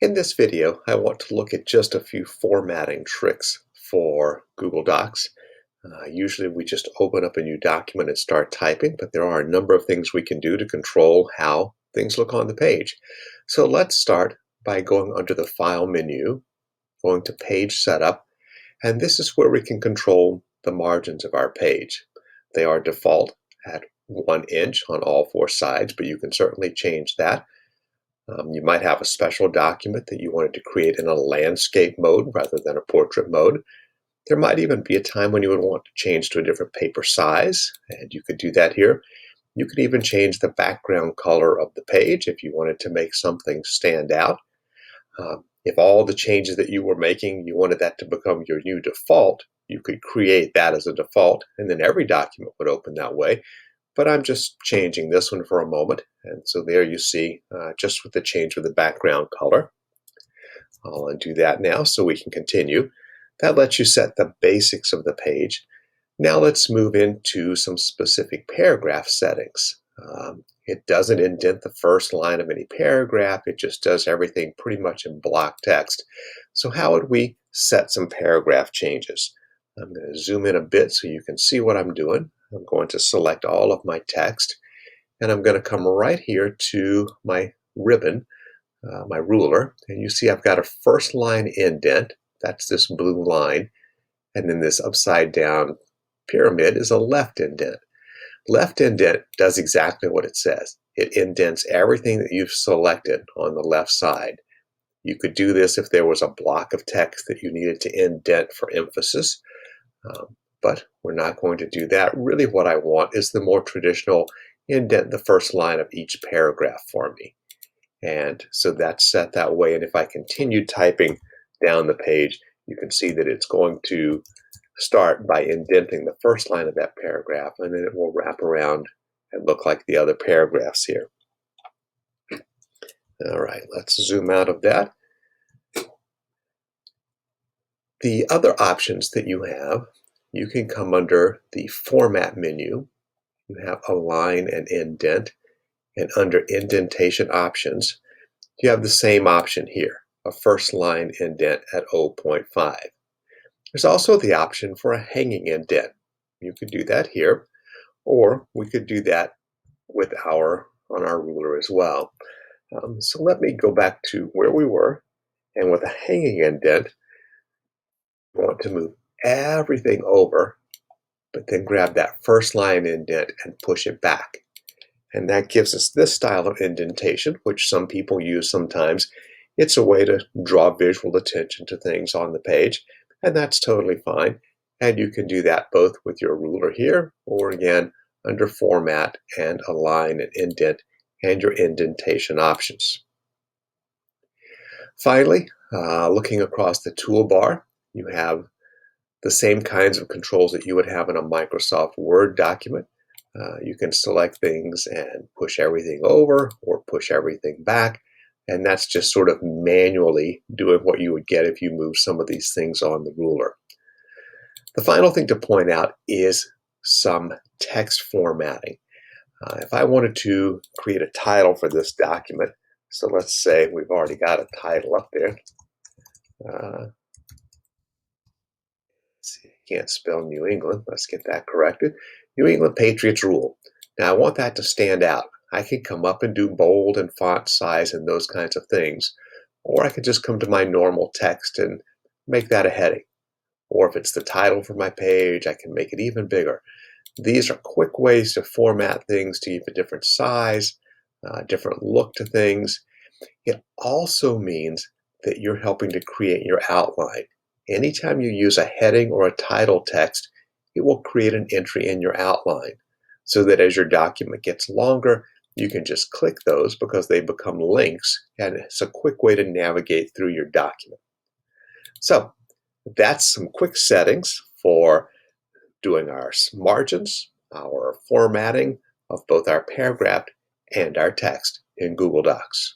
In this video, I want to look at just a few formatting tricks for Google Docs. Usually we just open up a new document and start typing, but there are a number of things we can do to control how things look on the page. So let's start by going under the File menu, going to Page Setup, and this is where we can control the margins of our page. They are default at 1 inch on all 4 sides, but you can certainly change that. You might have a special document that you wanted to create in a landscape mode rather than a portrait mode. There might even be a time when you would want to change to a different paper size, and you could do that here. You could even change the background color of the page if you wanted to make something stand out. If all the changes that you were making, you wanted that to become your new default, you could create that as a default, and then every document would open that way. But I'm just changing this one for a moment. And so there you see, just with the change of the background color. I'll undo that now so we can continue. That lets you set the basics of the page. Now let's move into some specific paragraph settings. It doesn't indent the first line of any paragraph. It just does everything pretty much in block text. So how would we set some paragraph changes? I'm going to zoom in a bit so you can see what I'm doing. I'm going to select all of my text, and I'm going to come right here to my ribbon, my ruler, and you see I've got a first line indent. That's this blue line, and then this upside down pyramid is a left indent. Left indent does exactly what it says. It indents everything that you've selected on the left side. You could do this if there was a block of text that you needed to indent for emphasis. But we're not going to do that. Really what I want is the more traditional indent the first line of each paragraph for me. And so that's set that way. And if I continue typing down the page, you can see that it's going to start by indenting the first line of that paragraph, and then it will wrap around and look like the other paragraphs here. All right, let's zoom out of that. The other options that you have, you can come under the Format menu. You have Align and Indent, and under Indentation Options, you have the same option here, a first line indent at 0.5. There's also the option for a hanging indent. You could do that here, or we could do that on our ruler as well. So let me go back to where we were, and with a hanging indent, we want to move everything over, but then grab that first line indent and push it back. And that gives us this style of indentation, which some people use sometimes. It's a way to draw visual attention to things on the page, and that's totally fine. And you can do that both with your ruler here, or again, under Format and Align and Indent, and your indentation options. Finally, looking across the toolbar, you have the same kinds of controls that you would have in a Microsoft Word document. You can select things and push everything over or push everything back, and that's just sort of manually doing what you would get if you move some of these things on the ruler. The final thing to point out is some text formatting. If I wanted to create a title for this document, so let's say we've already got a title up there. See, I can't spell New England. Let's get that corrected. New England Patriots rule. Now I want that to stand out. I can come up and do bold and font size and those kinds of things. Or I could just come to my normal text and make that a heading. Or if it's the title for my page, I can make it even bigger. These are quick ways to format things to give a different size, different look to things. It also means that you're helping to create your outline. Anytime you use a heading or a title text, it will create an entry in your outline so that as your document gets longer, you can just click those because they become links, and it's a quick way to navigate through your document. So that's some quick settings for doing our margins, our formatting of both our paragraph and our text in Google Docs.